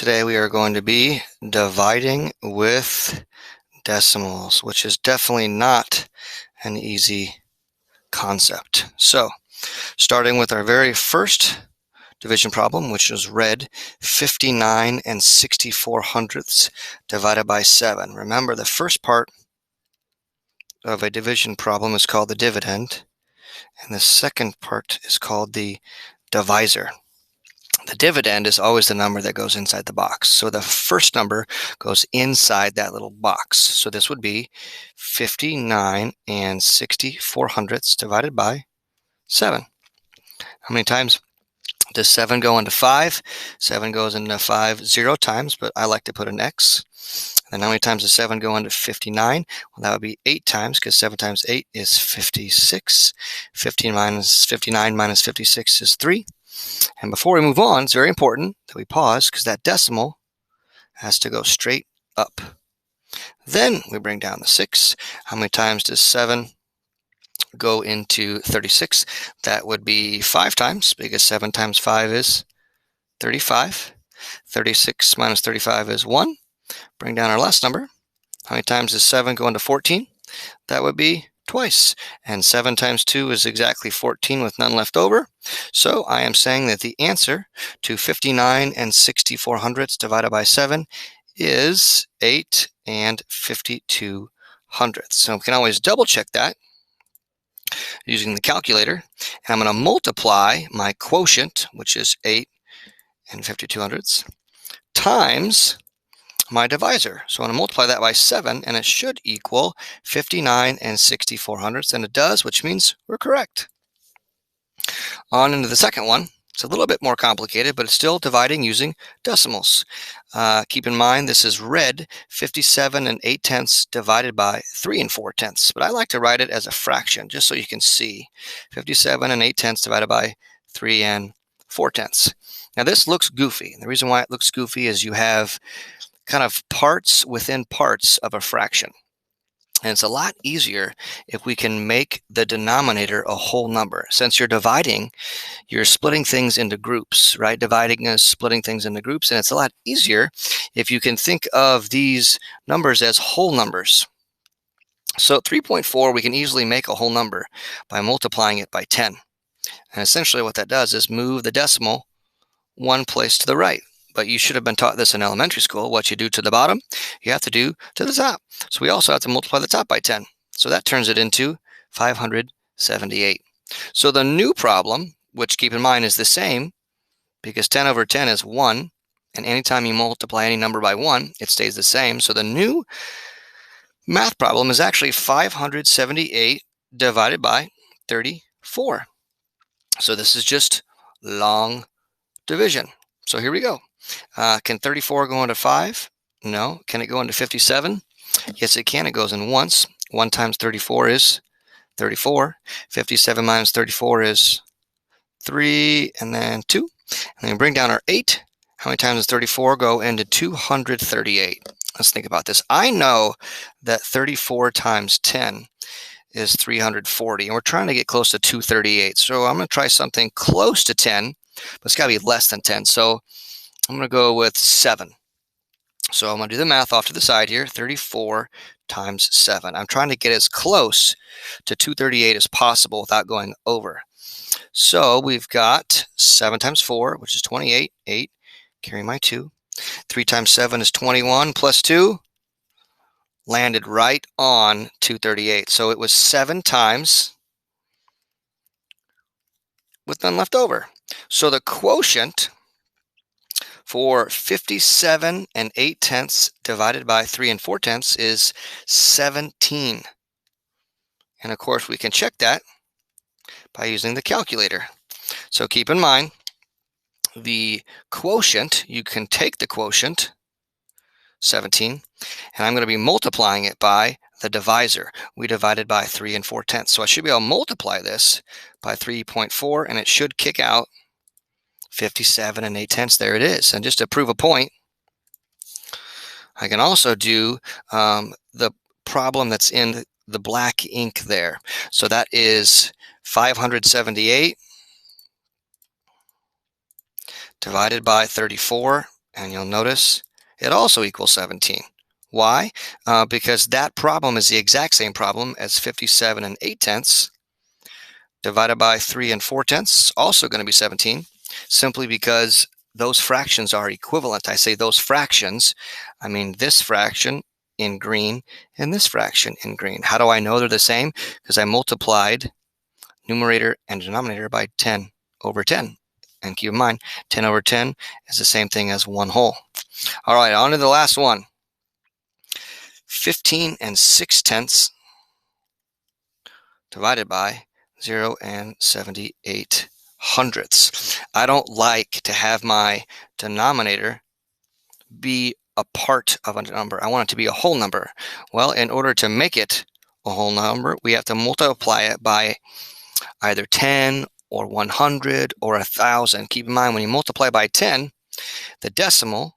Today we are going to be dividing with decimals, which is definitely not an easy concept. So, starting with our very first division problem, which is red, 59 and 64 hundredths divided by 7. Remember, the first part of a division problem is called the dividend, and the second part is called the divisor. The dividend is always the number that goes inside the box. So the first number goes inside that little box. So this would be 59 and 64 hundredths divided by 7. How many times does 7 go into 5? 7 goes into 5 0 times, but I like to put an X. And how many times does 7 go into 59? Well, that would be 8 times, because 7 times 8 is 56. 59 minus 56 is 3. And before we move on, it's very important that we pause because that decimal has to go straight up. Then we bring down the 6. How many times does 7 go into 36? That would be 5 times, because 7 times 5 is 35. 36 minus 35 is 1. Bring down our last number. How many times does 7 go into 14? That would be twice. And 7 times 2 is exactly 14 with none left over. So I am saying that the answer to 59 and 64 hundredths divided by 7 is 8 and 52 hundredths. So we can always double check that using the calculator. And I'm going to multiply my quotient, which is 8 and 52 hundredths, times my divisor. So I'm going to multiply that by 7, and it should equal 59 and 64 hundredths, and it does, which means we're correct. On into the second one. It's a little bit more complicated, but it's still dividing using decimals. Keep in mind, this is red, 57 and 8 tenths divided by 3 and 4 tenths, but I like to write it as a fraction, just so you can see. 57 and 8 tenths divided by 3 and 4 tenths. Now this looks goofy. The reason why it looks goofy is you have kind of parts within parts of a fraction. And it's a lot easier if we can make the denominator a whole number. Since you're dividing, you're splitting things into groups, right? Dividing is splitting things into groups, and it's a lot easier if you can think of these numbers as whole numbers. So 3.4, we can easily make a whole number by multiplying it by 10. And essentially what that does is move the decimal one place to the right. But you should have been taught this in elementary school. What you do to the bottom, you have to do to the top. So we also have to multiply the top by 10. So that turns it into 578. So the new problem, which keep in mind is the same, because 10 over 10 is 1, and anytime you multiply any number by 1, it stays the same. So the new math problem is actually 578 divided by 34. So this is just long division. So here we go. Can 34 go into 5? No. Can it go into 57? Yes, it can. It goes in once. 1 times 34 is 34. 57 minus 34 is 3, and then 2. And then we bring down our 8. How many times does 34 go into 238? Let's think about this. I know that 34 times 10 is 340, and we're trying to get close to 238. So I'm going to try something close to 10, but it's got to be less than 10. So I'm going to go with 7. So I'm going to do the math off to the side here. 34 times 7. I'm trying to get as close to 238 as possible without going over. So we've got 7 times 4, which is 28. 8. Carry my 2. 3 times 7 is 21 plus 2. Landed right on 238. So it was 7 times with none left over. So the quotient for 57 and 8 tenths divided by 3 and 4 tenths is 17. And of course, we can check that by using the calculator. So keep in mind, the quotient, you can take the quotient, 17, and I'm going to be multiplying it by the divisor. We divided by 3 and 4 tenths. So I should be able to multiply this by 3.4, and it should kick out 57 and 8 tenths. There it is. And just to prove a point, I can also do the problem that's in the black ink there. So that is 578 divided by 34. And you'll notice it also equals 17. Why? Because that problem is the exact same problem as 57 and 8/10 divided by 3 and 4/10, also going to be 17, simply because those fractions are equivalent. I say those fractions, I mean this fraction in green and this fraction in green. How do I know they're the same? Because I multiplied numerator and denominator by 10 over 10. And keep in mind, 10 over 10 is the same thing as 1 whole. All right, on to the last one. 15 and 6/10 divided by 0 and 78 hundredths. I don't like to have my denominator be a part of a number. I want it to be a whole number. Well, in order to make it a whole number, we have to multiply it by either 10 or 100 or 1,000. Keep in mind, when you multiply by 10, the decimal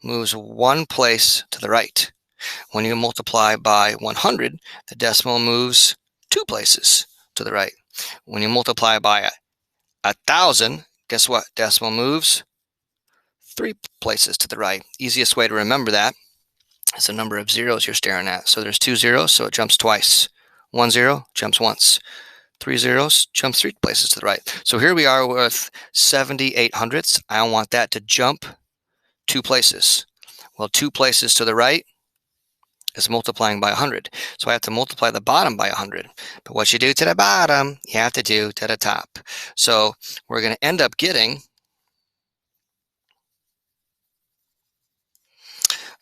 moves one place to the right. When you multiply by 100, the decimal moves two places to the right. When you multiply by 1,000, guess what? Decimal moves three places to the right. Easiest way to remember that is the number of zeros you're staring at. So there's 2 zeros, so it jumps twice. 1 0 jumps once. 3 zeros jumps 3 places to the right. So here we are with 78 hundredths. I want that to jump 2 places. Well, 2 places to the right is multiplying by 100. So I have to multiply the bottom by 100. But what you do to the bottom, you have to do to the top. So we're going to end up getting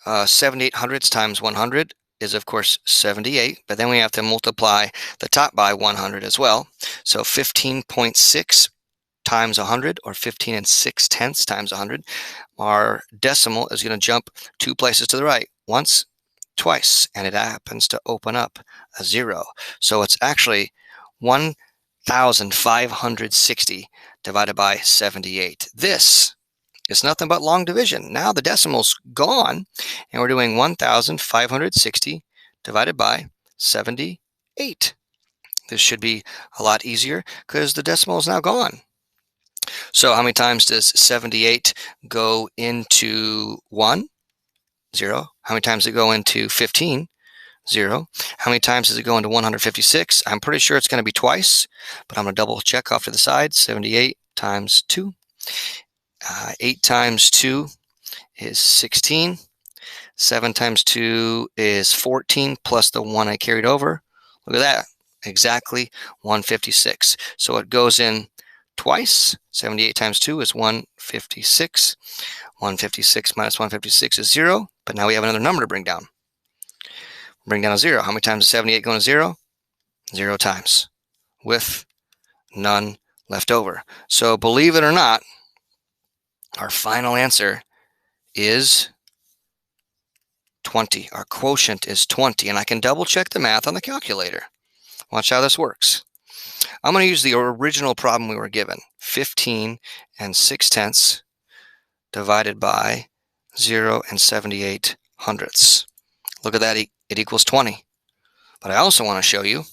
78 hundredths times 100 is, of course, 78. But then we have to multiply the top by 100 as well. So 15.6 times 100, or 15 and 6/10 times 100. Our decimal is going to jump 2 places to the right. Once, twice, and it happens to open up a 0. So it's actually 1,560 divided by 78. This is nothing but long division. Now the decimal's gone, and we're doing 1,560 divided by 78. This should be a lot easier because the decimal is now gone. So how many times does 78 go into 1? 0. How many times does it go into 15? 0. How many times does it go into 156? I'm pretty sure it's going to be twice, but I'm going to double check off to the side. 78 times 2. 8 times 2 is 16. 7 times 2 is 14, plus the 1 I carried over. Look at that. Exactly 156. So it goes in twice. 78 times 2 is 156. 156 minus 156 is 0. But now we have another number to bring down. Bring down a 0. How many times does 78 go into 0? 0 times, with none left over. So believe it or not, our final answer is 20. Our quotient is 20. And I can double check the math on the calculator. Watch how this works. I'm going to use the original problem we were given. 15 and 6/10 divided by 0 and 78 hundredths. Look at that. It equals 20. But I also want to show you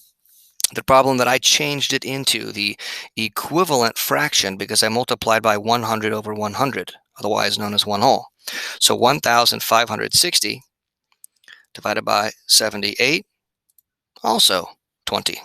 the problem that I changed it into the equivalent fraction because I multiplied by 100 over 100, otherwise known as 1 whole. So 1,560 divided by 78, also 20.